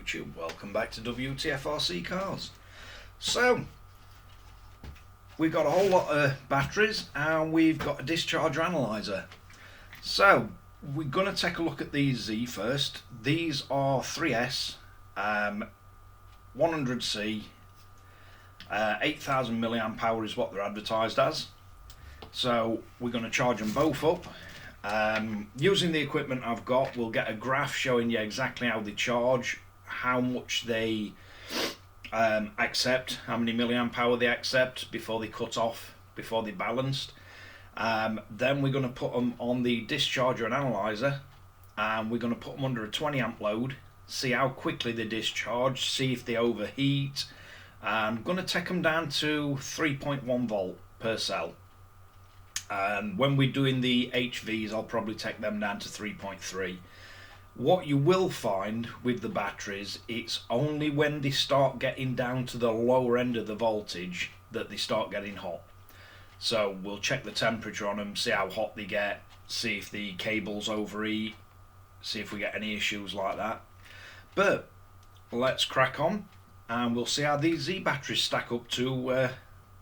YouTube, welcome back to Wtf Rc Cars. So, we've got a whole lot of batteries and we've got a discharger analyzer. So, we're going to take a look at these Zeee first. These are 3S, 100C, 8000 milliamp hour is what they're advertised as. So, we're going to charge them both up. Using the equipment I've got, we'll get a graph showing you exactly how they charge, how much they accept, how many milliamp hour they accept before they cut off, before they balanced. Then we're going to put them on the discharger and analyzer, and we're going to put them under a 20 amp load, see how quickly they discharge, see if they overheat. I'm going to take them down to 3.1 volt per cell. And when we're doing the HVs, I'll probably take them down to 3.3. What you will find with the batteries, it's only when they start getting down to the lower end of the voltage that they start getting hot. So we'll check the temperature on them, see how hot they get, see if the cables overheat, see if we get any issues like that. But let's crack on and we'll see how these Zeee batteries stack up to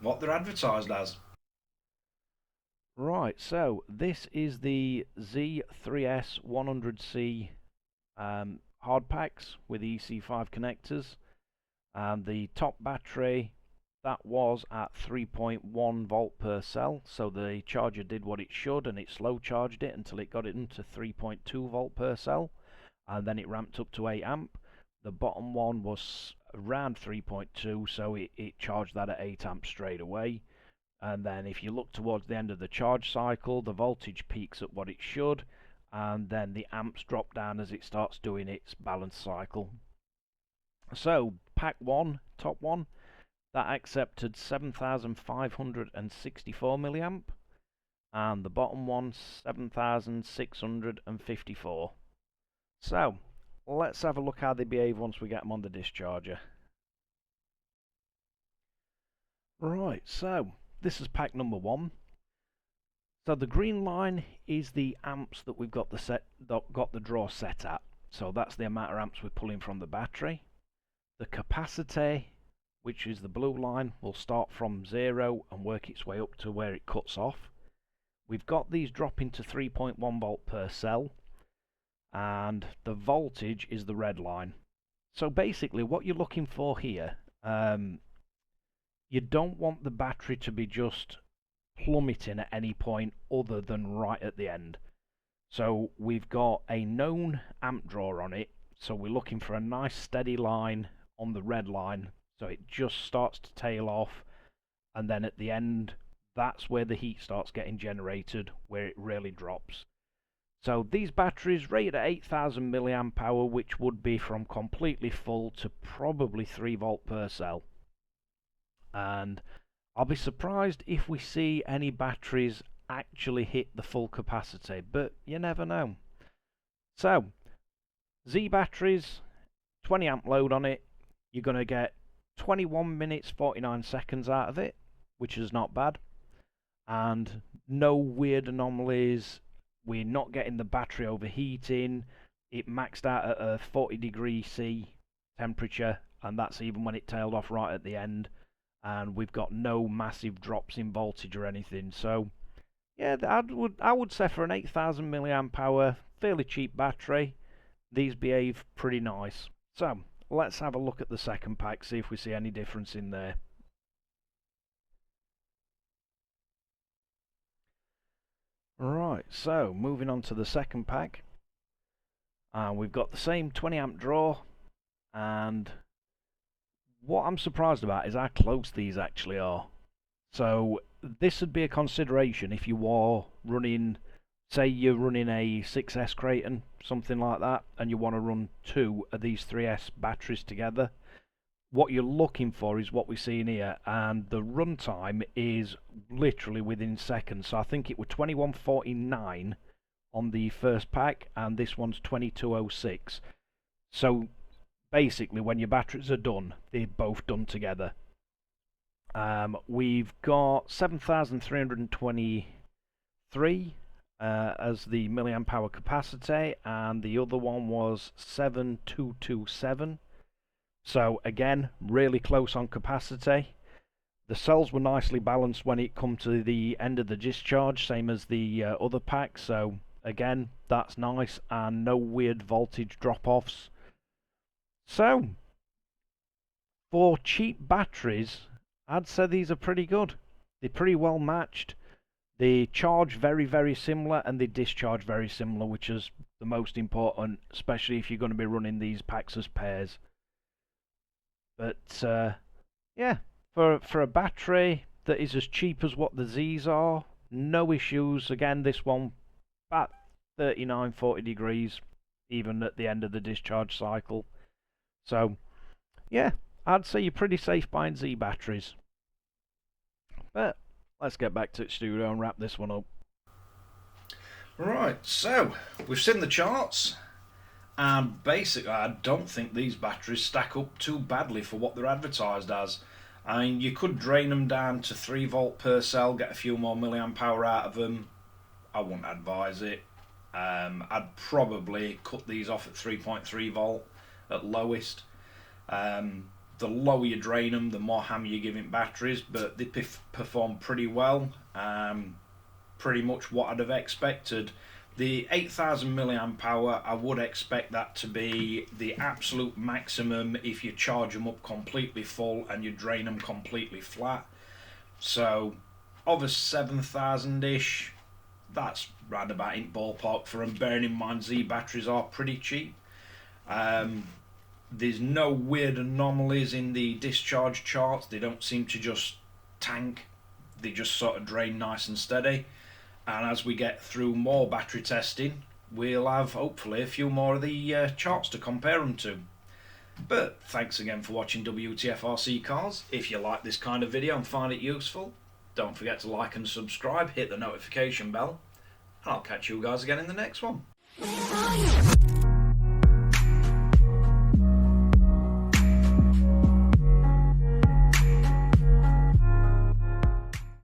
what they're advertised as. Right, so this is the Zeee 3S 100C hard packs with EC5 connectors, and the top battery, that was at 3.1 volt per cell, so the charger did what it should and it slow charged it until it got it into 3.2 volt per cell, and then it ramped up to 8 amp. The bottom one was around 3.2, so it charged that at 8 amp straight away. And then if you look towards the end of the charge cycle, the voltage peaks at what it should, and then the amps drop down as it starts doing its balance cycle. So pack 1, top one, that accepted 7564 milliamp, and the bottom one 7654. So let's have a look how they behave once we get them on the discharger. Right, so this is pack number 1. So the green line is the amps that we've got the draw set at. So that's the amount of amps we're pulling from the battery. The capacity, which is the blue line, will start from 0 and work its way up to where it cuts off. We've got these dropping to 3.1 volt per cell, and the voltage is the red line. So basically what you're looking for here, you don't want the battery to be just plummeting at any point other than right at the end. So we've got a known amp draw on it, so we're looking for a nice steady line on the red line, so it just starts to tail off, and then at the end that's where the heat starts getting generated, where it really drops. So these batteries rated at 8000 milliamp hour, which would be from completely full to probably 3 volt per cell. And I'll be surprised if we see any batteries actually hit the full capacity, but you never know. So Zeee batteries, 20 amp load on it, you're going to get 21 minutes 49 seconds out of it, which is not bad, and no weird anomalies. We're not getting the battery overheating. It maxed out at a 40°C temperature, and that's even when it tailed off right at the end. And we've got no massive drops in voltage or anything. So yeah, I would say for an 8000 milliamp hour fairly cheap battery, these behave pretty nice. So let's have a look at the second pack, see if we see any difference in there. Right, so moving on to the second pack, we've got the same 20 amp draw, and what I'm surprised about is how close these actually are. So this would be a consideration if you are running, say you're running a 6S Creighton, something like that, and you want to run 2 of these 3S batteries together. What you're looking for is what we see in here, and the runtime is literally within seconds. So I think it was 2149 on the first pack, and this one's 2206. So basically when your batteries are done, they're both done together. We've got 7323 as the milliamp hour capacity, and the other one was 7227 So again, really close on capacity. The cells were nicely balanced when it come to the end of the discharge, same as the other pack. So again, that's nice, and no weird voltage drop-offs. So for cheap batteries, I'd say these are pretty good. They're pretty well matched. They charge very, very similar, and they discharge very similar, which is the most important, especially if you're going to be running these packs as pairs. But yeah, for a battery that is as cheap as what the Zees are, no issues. Again, this one about 39-40 degrees, even at the end of the discharge cycle. So yeah, I'd say you're pretty safe buying Zee batteries. But let's get back to the studio and wrap this one up. Right, so we've seen the charts, and basically I don't think these batteries stack up too badly for what they're advertised as. I mean, you could drain them down to 3 volt per cell, get a few more milliamp hour out of them. I wouldn't advise it. I'd probably cut these off at 3.3 volt at lowest. The lower you drain them, the more hammer you give it batteries, but they perform pretty well. Pretty much what I'd have expected. The 8,000 milliamp hour, I would expect that to be the absolute maximum if you charge them up completely full and you drain them completely flat. So, of a 7,000-ish, that's round about in ballpark for them. Bearing in mind, Zee batteries are pretty cheap. There's no weird anomalies in the discharge charts. They don't seem to just tank. They just sort of drain nice and steady. And as we get through more battery testing, we'll have hopefully a few more of the charts to compare them to. But thanks again for watching Wtf Rc Cars. If you like this kind of video and find it useful, don't forget to like and subscribe, hit the notification bell, and I'll catch you guys again in the next one.